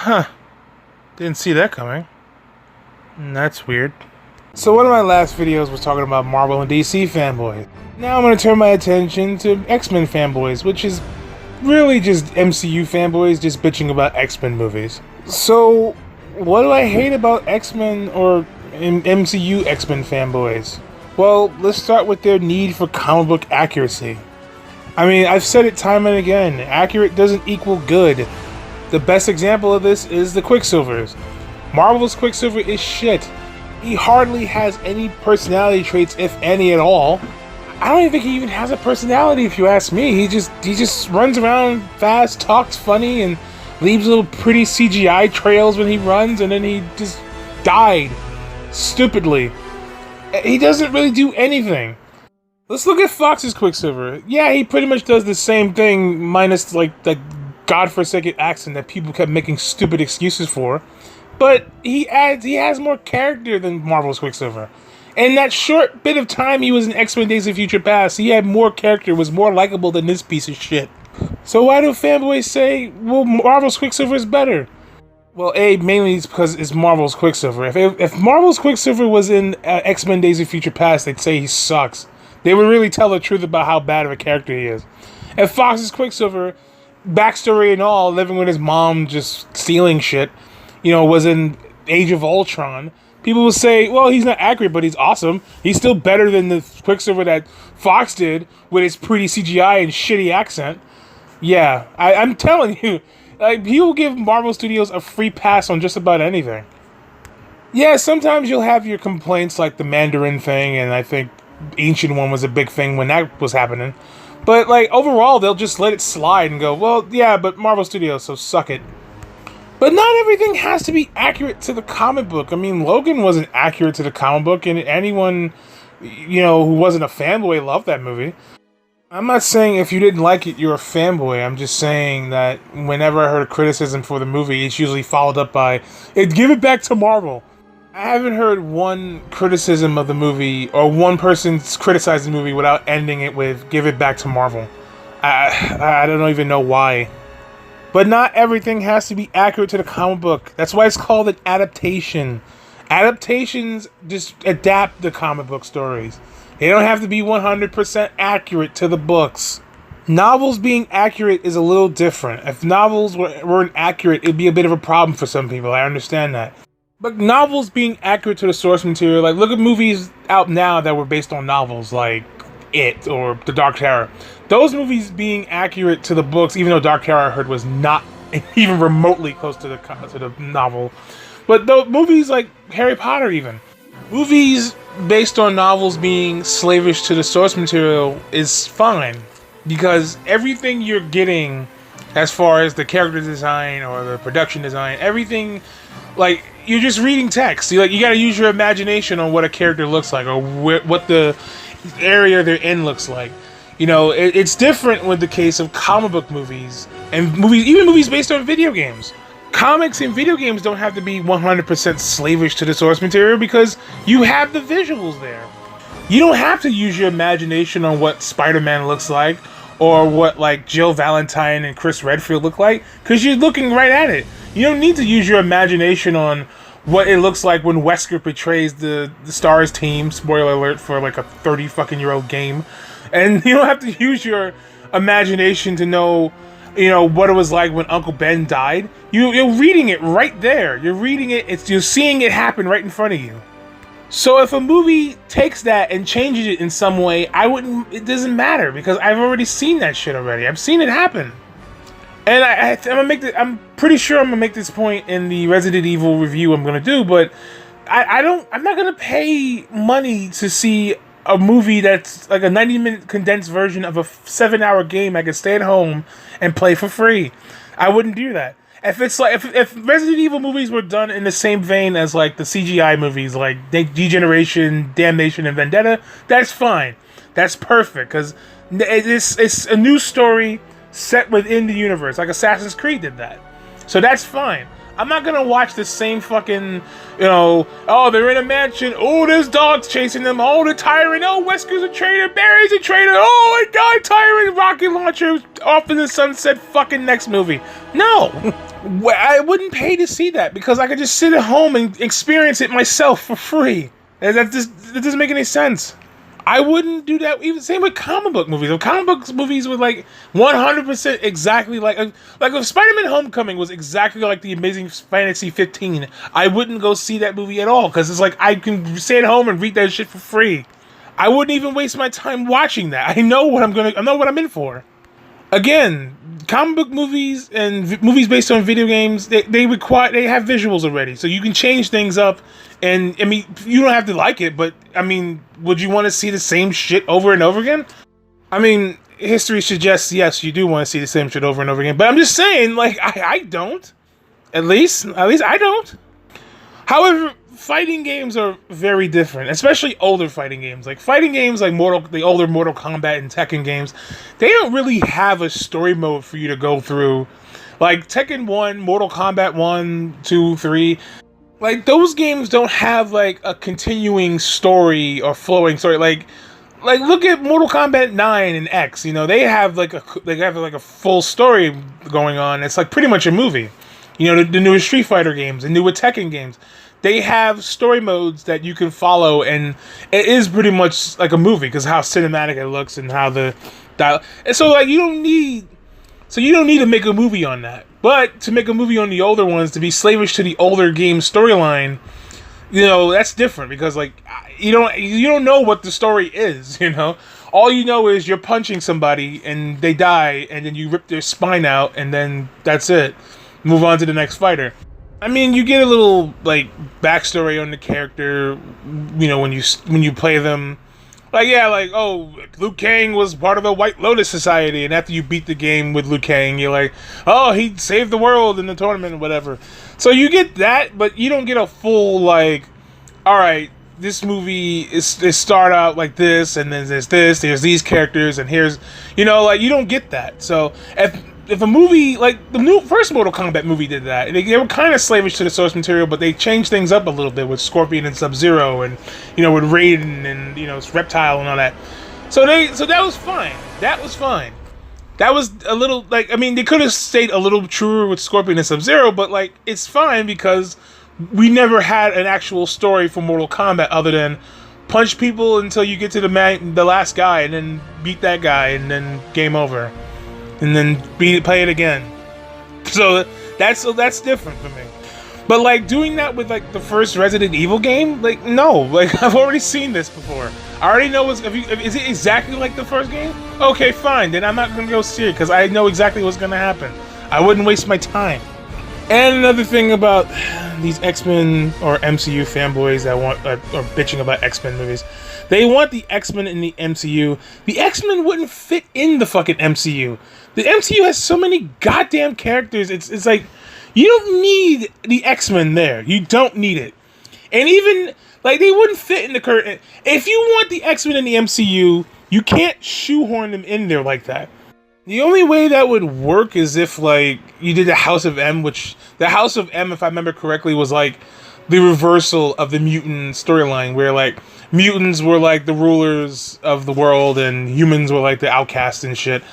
Huh. Didn't see that coming. That's weird. So one of my last videos was talking about Marvel and DC fanboys. Now I'm going to turn my attention to X-Men fanboys, which is really just MCU fanboys just bitching about X-Men movies. So, what do I hate about X-Men or MCU X-Men fanboys? Well, let's start with their need for comic book accuracy. I mean, I've said it time and again, accurate doesn't equal good. The best example of this is the Quicksilvers. Marvel's Quicksilver is shit. He hardly has any personality traits, if any at all. I don't even think he even has a personality, if you ask me. He just runs around fast, talks funny, and leaves little pretty CGI trails when he runs, and then he just died. Stupidly. He doesn't really do anything. Let's look at Fox's Quicksilver. Yeah, he pretty much does the same thing, minus like the godforsaken accent that people kept making stupid excuses for. But he has more character than Marvel's Quicksilver. In that short bit of time he was in X-Men Days of Future Past, he had more character, was more likable than this piece of shit. So why do fanboys say, well, Marvel's Quicksilver is better? Well, mainly it's because it's Marvel's Quicksilver. If Marvel's Quicksilver was in X-Men Days of Future Past, they'd say he sucks. They would really tell the truth about how bad of a character he is. If Fox's Quicksilver, backstory and all, living with his mom, just stealing shit, was in Age of Ultron, people will say, well, he's not accurate, but he's awesome. He's still better than the Quicksilver that Fox did with his pretty CGI and shitty accent. Yeah, I'm telling you, he will give Marvel Studios a free pass on just about anything. Yeah, sometimes you'll have your complaints like the Mandarin thing, and I think Ancient One was a big thing when that was happening. But, overall, they'll just let it slide and go, well, yeah, but Marvel Studios, so suck it. But not everything has to be accurate to the comic book. I mean, Logan wasn't accurate to the comic book, and anyone, who wasn't a fanboy loved that movie. I'm not saying if you didn't like it, you're a fanboy. I'm just saying that whenever I heard criticism for the movie, it's usually followed up by, give it back to Marvel. I haven't heard one criticism of the movie, or one person criticize the movie without ending it with, give it back to Marvel. I don't even know why. But not everything has to be accurate to the comic book. That's why it's called an adaptation. Adaptations just adapt the comic book stories. They don't have to be 100% accurate to the books. Novels being accurate is a little different. If novels weren't accurate, it'd be a bit of a problem for some people. I understand that. But novels being accurate to the source material, look at movies out now that were based on novels, like It or The Dark Tower. Those movies being accurate to the books, even though Dark Tower I heard was not even remotely close to the novel. But the movies like Harry Potter, even movies based on novels being slavish to the source material is fine, because everything you're getting as far as the character design or the production design, everything, you're just reading text. You gotta use your imagination on what a character looks like, or what the area they're in looks like. It's different with the case of comic book movies and movies, even movies based on video games. Comics and video games don't have to be 100% slavish to the source material because you have the visuals there. You don't have to use your imagination on what Spider-Man looks like or what Jill Valentine and Chris Redfield look like, because you're looking right at it. You don't need to use your imagination on what it looks like when Wesker betrays the Stars team. Spoiler alert for a 30-fucking-year-old game. And you don't have to use your imagination to know, what it was like when Uncle Ben died. You're reading it right there. You're reading it. You're seeing it happen right in front of you. So if a movie takes that and changes it in some way, it doesn't matter, because I've already seen that shit already. I've seen it happen. And I'm pretty sure I'm gonna make this point in the Resident Evil review I'm gonna do, but I'm not gonna pay money to see a movie that's like a 90-minute condensed version of a 7-hour game I could stay at home and play for free. I wouldn't do that. If Resident Evil movies were done in the same vein as the CGI movies, like Degeneration, Damnation, and Vendetta, that's fine. That's perfect, because it's a new story set within the universe, like Assassin's Creed did that. So that's fine. I'm not gonna watch the same fucking, oh, they're in a mansion, oh, there's dogs chasing them, oh, the tyrant, oh, Wesker's a traitor, Barry's a traitor, oh my god, tyrant, rocket launcher, off in the sunset, fucking next movie. No! I wouldn't pay to see that because I could just sit at home and experience it myself for free. And that doesn't make any sense. I wouldn't do that. Even same with comic book movies. If comic book movies were like 100% exactly like if Spider-Man: Homecoming was exactly like the Amazing Fantasy 15, I wouldn't go see that movie at all because it's like I can stay at home and read that shit for free. I wouldn't even waste my time watching that. I know what I'm in for. Again, comic book movies and movies based on video games, they have visuals already, so you can change things up. And I mean, you don't have to like it, but I mean, would you want to see the same shit over and over again? I mean, history suggests yes, you do want to see the same shit over and over again. But I'm just saying, like, I don't. At least I don't. However, fighting games are very different, especially older fighting games. Like fighting games like the older Mortal Kombat and Tekken games, they don't really have a story mode for you to go through. Like Tekken 1, Mortal Kombat 1, 2, 3, like those games don't have like a continuing story or flowing story. Like look at Mortal Kombat 9 and X, you know, they have like a full story going on. It's like pretty much a movie. You know, the newer Street Fighter games, the newer Tekken games, they have story modes that you can follow, and it is pretty much like a movie because how cinematic it looks and how the dial. And so, like, you don't need to make a movie on that. But to make a movie on the older ones, to be slavish to the older game storyline, you know, that's different because like you don't know what the story is. You know, all you know is you're punching somebody and they die, and then you rip their spine out, and then that's it. Move on to the next fighter. I mean, you get a little like backstory on the character, you know, when you play them. Like, yeah, like, oh, Liu Kang was part of the White Lotus Society, and after you beat the game with Liu Kang, you're like, oh, he saved the world in the tournament or whatever. So you get that, but you don't get a full like, all right, this movie is start out like this, and then there's these characters, and here's, you know, like you don't get that. So if a movie, like the first Mortal Kombat movie did that, they were kind of slavish to the source material, but they changed things up a little bit with Scorpion and Sub-Zero, and, you know, with Raiden and, you know, Reptile and all that. So that was fine. That was fine. That was a little, like, I mean, they could have stayed a little truer with Scorpion and Sub-Zero, but, like, it's fine because we never had an actual story for Mortal Kombat other than punch people until you get to the last guy, and then beat that guy, and then game over. And then play it again. So that's different for me. But like doing that with like the first Resident Evil game, like no, like I've already seen this before. I already know is it exactly like the first game? Okay, fine. Then I'm not gonna go see it because I know exactly what's gonna happen. I wouldn't waste my time. And another thing about these X-Men or MCU fanboys that are bitching about X-Men movies. They want the X-Men in the MCU. The X-Men wouldn't fit in the fucking MCU. The MCU has so many goddamn characters. It's like, you don't need the X-Men there. You don't need it. And even, like, they wouldn't fit in the current... If you want the X-Men in the MCU, you can't shoehorn them in there like that. The only way that would work is if, like, you did the House of M, which... The House of M, if I remember correctly, was, like, the reversal of the mutant storyline, where, like, mutants were, like, the rulers of the world, and humans were, like, the outcasts and shit.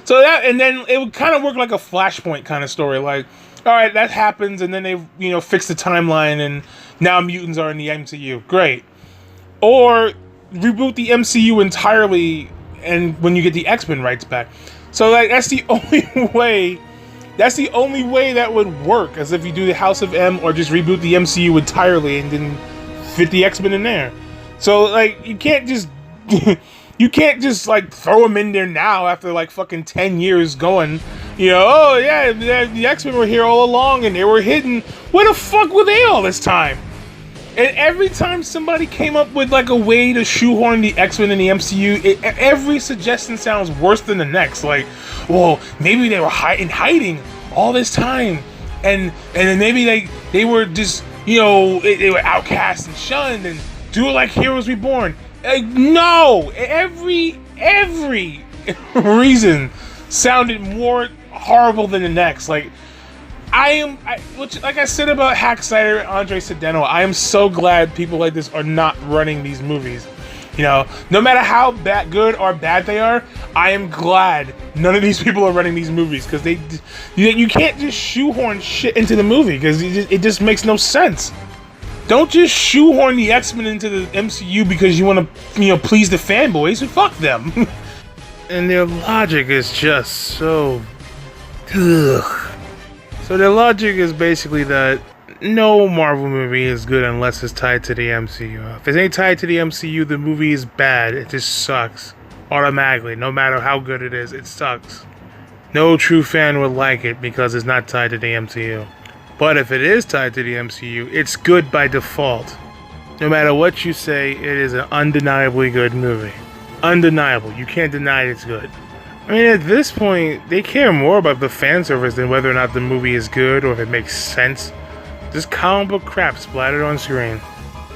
So that... And then it would kind of work like a Flashpoint kind of story, like... Alright, that happens, and then they, you know, fix the timeline, and now mutants are in the MCU. Great. Or reboot the MCU entirely, and when you get the X-Men rights back. So, like, that's the only way... That's the only way that would work, as if you do the House of M, or just reboot the MCU entirely, and then fit the X-Men in there. So, like, you can't just... You can't just, like, throw them in there now after, like, fucking 10 years going... You know, oh yeah, the X-Men were here all along and they were hidden. Where the fuck were they all this time? And every time somebody came up with like a way to shoehorn the X-Men in the MCU, every suggestion sounds worse than the next. Like, well, maybe they were hiding all this time, and then maybe they were just, you know, they were outcast and shunned and do it like Heroes Reborn. Like, no, every reason sounded more horrible than the next. Like, like I said about Hack Snyder and Andre Sedeno, I am so glad people like this are not running these movies. You know, no matter how good or bad they are, I am glad none of these people are running these movies, because you can't just shoehorn shit into the movie, because it just makes no sense. Don't just shoehorn the X-Men into the MCU because you want to, please the fanboys. Fuck them. And their logic is just so... Ugh. So their logic is basically that no Marvel movie is good unless it's tied to the MCU. If it ain't tied to the MCU, the movie is bad. It just sucks. Automatically. No matter how good it is, it sucks. No true fan would like it because it's not tied to the MCU. But if it is tied to the MCU, it's good by default. No matter what you say, it is an undeniably good movie. Undeniable. You can't deny it's good. I mean, at this point, they care more about the fan service than whether or not the movie is good or if it makes sense. Just comic book crap splattered on screen.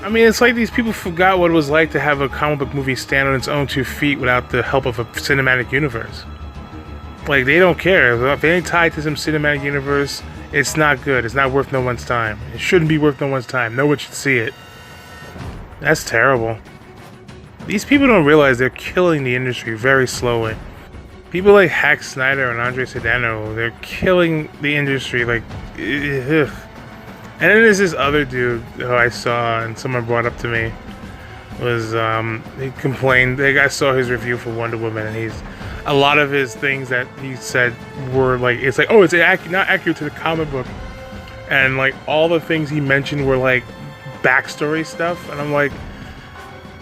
I mean, it's like these people forgot what it was like to have a comic book movie stand on its own 2 feet without the help of a cinematic universe. Like, they don't care. If it ain't tied to some cinematic universe, it's not good. It's not worth no one's time. It shouldn't be worth no one's time. No one should see it. That's terrible. These people don't realize they're killing the industry very slowly. People like Zack Snyder and Andrei Sedano, they're killing the industry, like, ugh. And then there's this other dude who I saw and someone brought up to me, was, he complained, I saw his review for Wonder Woman, and a lot of his things that he said were like, it's like, oh, it's not accurate to the comic book. And like, all the things he mentioned were like backstory stuff, and I'm like,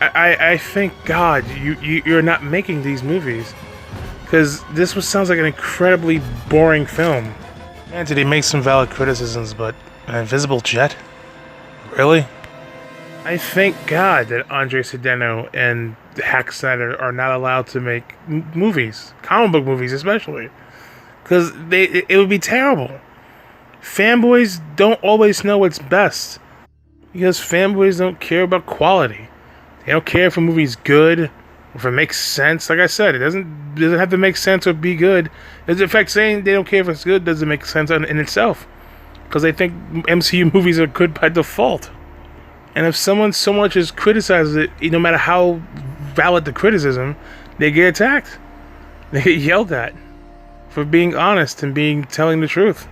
I thank God you're not making these movies, because this sounds like an incredibly boring film. Granted, he makes some valid criticisms, but an invisible jet? Really? I thank God that Andrei Sedano and Zack Snyder are not allowed to make movies, comic book movies especially, because it would be terrible. Fanboys don't always know what's best, because fanboys don't care about quality. They don't care if a movie's good, or if it makes sense. Like I said, it doesn't have to make sense or be good. In fact, saying they don't care if it's good doesn't make sense in itself, because they think MCU movies are good by default. And if someone so much as criticizes it, no matter how valid the criticism, they get attacked. They get yelled at for being honest and telling the truth.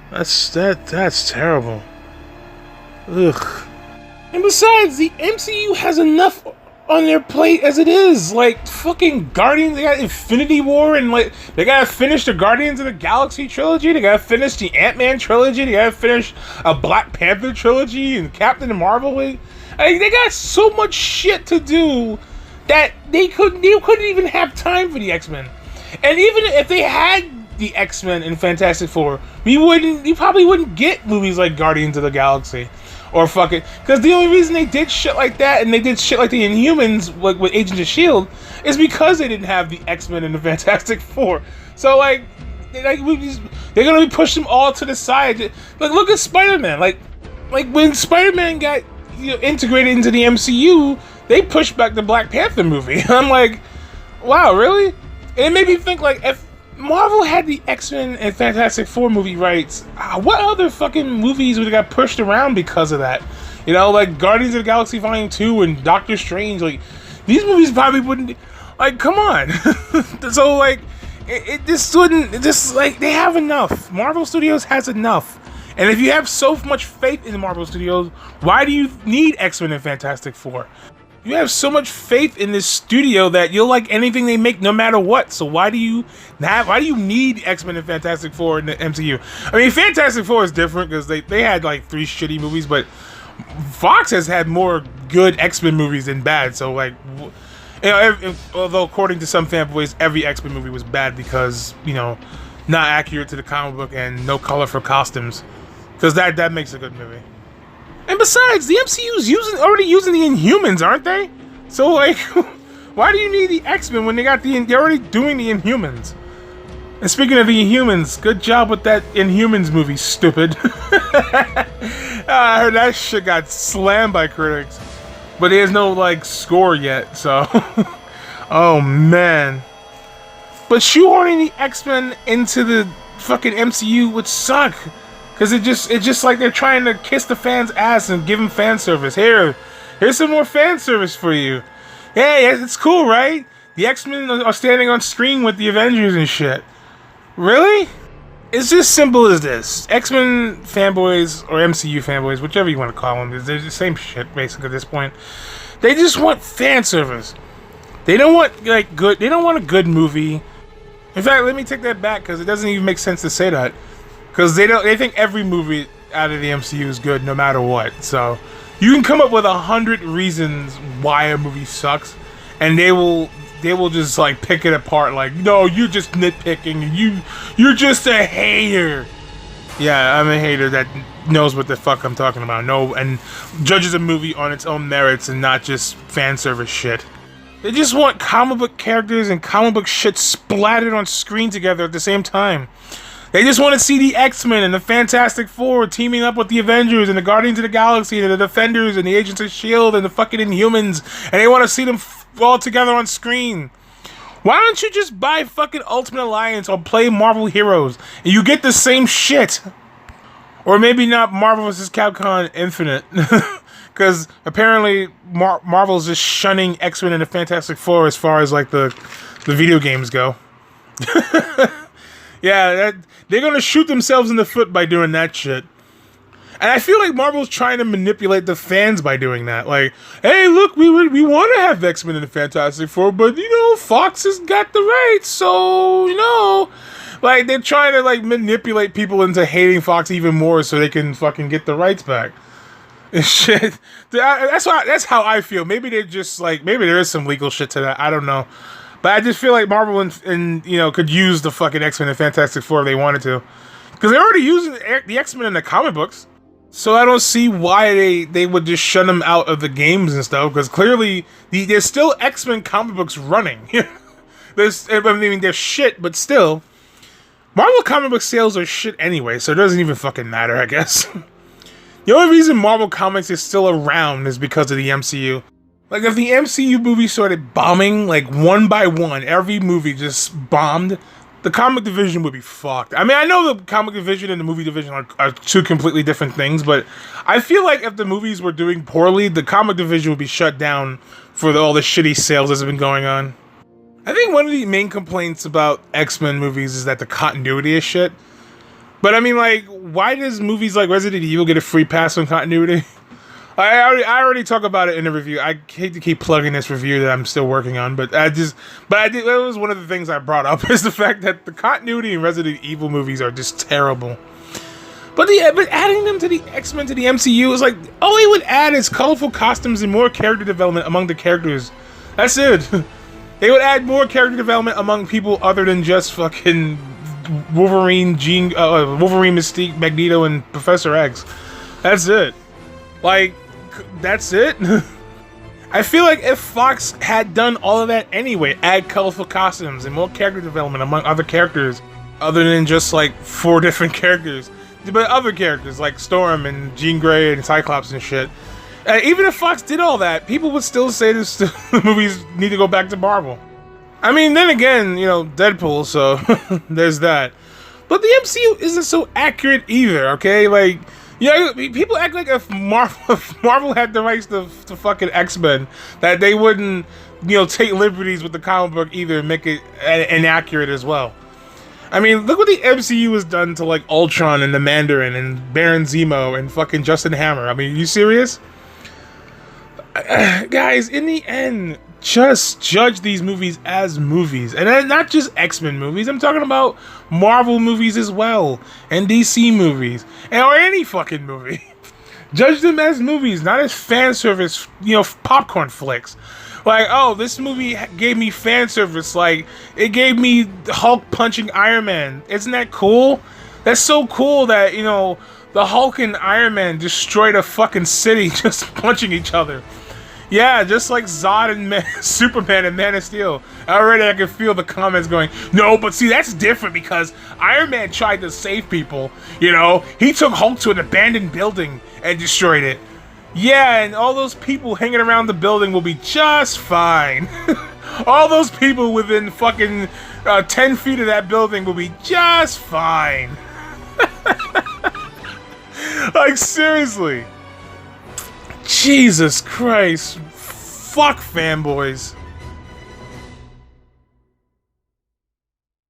That's terrible. Ugh. And besides, the MCU has enough on their plate as it is. Like, fucking Guardians, they got Infinity War, and like, they gotta finish the Guardians of the Galaxy trilogy, they gotta finish the Ant-Man trilogy, they gotta finish a Black Panther trilogy, and Captain Marvel. Like, they got so much shit to do that they couldn't even have time for the X-Men. And even if they had the X-Men and Fantastic Four, we probably wouldn't get movies like Guardians of the Galaxy. Or fucking, because the only reason they did shit like that, and they did shit like the Inhumans with Agents of S.H.I.E.L.D., is because they didn't have the X-Men and the Fantastic Four. So, like they're gonna be pushing them all to the side. Like, look at Spider-Man. Like when Spider-Man got integrated into the MCU, they pushed back the Black Panther movie. I'm like, wow, really? And it made me think, like, if Marvel had the X-Men and Fantastic Four movie rights, what other fucking movies would have got pushed around because of that? Like Guardians of the Galaxy Volume 2 and Doctor Strange. Like, these movies probably wouldn't, like, come on. So, like, it just wouldn't, just, like, they have enough. Marvel Studios has enough. And if you have so much faith in the Marvel Studios, why do you need X-Men and Fantastic Four? You have so much faith in this studio that you'll like anything they make no matter what. So why do you need X-Men and Fantastic Four in the MCU? I mean, Fantastic Four is different because they had like 3 shitty movies, but Fox has had more good X-Men movies than bad. So like, although according to some fanboys, every X-Men movie was bad because, not accurate to the comic book and no color for costumes, because that makes a good movie. And besides, the MCU's already using the Inhumans, aren't they? So, like, why do you need the X-Men when they're already doing the Inhumans? And speaking of the Inhumans, good job with that Inhumans movie, stupid. I heard that shit got slammed by critics. But there's no, like, score yet, so... Oh, man. But shoehorning the X-Men into the fucking MCU would suck. Because it's just like they're trying to kiss the fans' ass and give them fan service. Here's Here's some more fan service for you. Hey, it's cool, right? The X-Men are standing on screen with the Avengers and shit. Really? It's just simple as this. X-Men fanboys, or MCU fanboys, whichever you want to call them, they're the same shit, basically, at this point. They just want fan service. They don't want, like, good... They don't want a good movie. In fact, let me take that back, because it doesn't even make sense to say that. Because they think every movie out of the MCU is good, no matter what. So, you can come up with 100 reasons why a movie sucks, and they will just like pick it apart like, no, you're just nitpicking and you're just a hater. Yeah, I'm a hater that knows what the fuck I'm talking about. No, and judges a movie on its own merits and not just fan service shit. They just want comic book characters and comic book shit splattered on screen together at the same time. They just want to see the X-Men and the Fantastic Four teaming up with the Avengers and the Guardians of the Galaxy and the Defenders and the Agents of S.H.I.E.L.D. and the fucking Inhumans, and they want to see them all together on screen. Why don't you just buy fucking Ultimate Alliance or play Marvel Heroes and you get the same shit? Or maybe not Marvel vs. Capcom Infinite. Because apparently Marvel's just shunning X-Men and the Fantastic Four as far as like the video games go. Yeah, they're gonna shoot themselves in the foot by doing that shit. And I feel like Marvel's trying to manipulate the fans by doing that. Like, hey, look, we want to have X-Men and the Fantastic Four, but, you know, Fox has got the rights, so, you know. Like, they're trying to, like, manipulate people into hating Fox even more so they can fucking get the rights back. And shit. That's how I feel. Maybe they're just, like, maybe there is some legal shit to that. I don't know. But I just feel like Marvel and you know, could use the fucking X-Men and Fantastic Four if they wanted to. Because they're already using the X-Men in the comic books. So I don't see why they would just shut them out of the games and stuff, because clearly there's still X-Men comic books running. There's shit, but still. Marvel comic book sales are shit anyway, so it doesn't even fucking matter, I guess. The only reason Marvel Comics is still around is because of the MCU. Like, if the MCU movie started bombing, like, one by one, every movie just bombed, the comic division would be fucked. I mean, I know the comic division and the movie division are two completely different things, but I feel like if the movies were doing poorly, the comic division would be shut down for all the shitty sales that's been going on. I think one of the main complaints about X-Men movies is that the continuity is shit. But I mean, like, why does movies like Resident Evil get a free pass on continuity? I already talked about it in the review. I hate to keep plugging this review that I'm still working on, but I did. That was one of the things I brought up is the fact that the continuity in Resident Evil movies are just terrible. But adding them to the X-Men to the MCU is like, all they would add is colorful costumes and more character development among the characters. That's it. They would add more character development among people other than just fucking Wolverine, Wolverine, Mystique, Magneto, and Professor X. That's it. Like, that's it. I feel like if Fox had done all of that anyway, add colorful costumes and more character development among other characters, other than just like 4 different characters, but other characters like Storm and Jean Grey and Cyclops and shit. Even if Fox did all that, people would still say the movies need to go back to Marvel. I mean, then again, you know, Deadpool, so there's that. But the MCU isn't so accurate either, okay? Like, yeah, people act like if Marvel had the rights to fucking X-Men, that they wouldn't, you know, take liberties with the comic book either and make it inaccurate as well. I mean, look what the MCU has done to, like, Ultron and the Mandarin and Baron Zemo and fucking Justin Hammer. I mean, are you serious? Guys, in the end, just judge these movies as movies. And not just X-Men movies. I'm talking about Marvel movies as well. And DC movies. Or any fucking movie. Judge them as movies, not as fan service, you know, popcorn flicks. Like, oh, this movie gave me fan service. Like, it gave me Hulk punching Iron Man. Isn't that cool? That's so cool that, you know, the Hulk and Iron Man destroyed a fucking city just punching each other. Yeah, just like Zod and Superman and Man of Steel. Already I can feel the comments going, no, but see, that's different because Iron Man tried to save people, you know? He took Hulk to an abandoned building and destroyed it. Yeah, and all those people hanging around the building will be just fine. All those people within fucking 10 feet of that building will be just fine. Like, seriously. Jesus Christ. Fuck fanboys.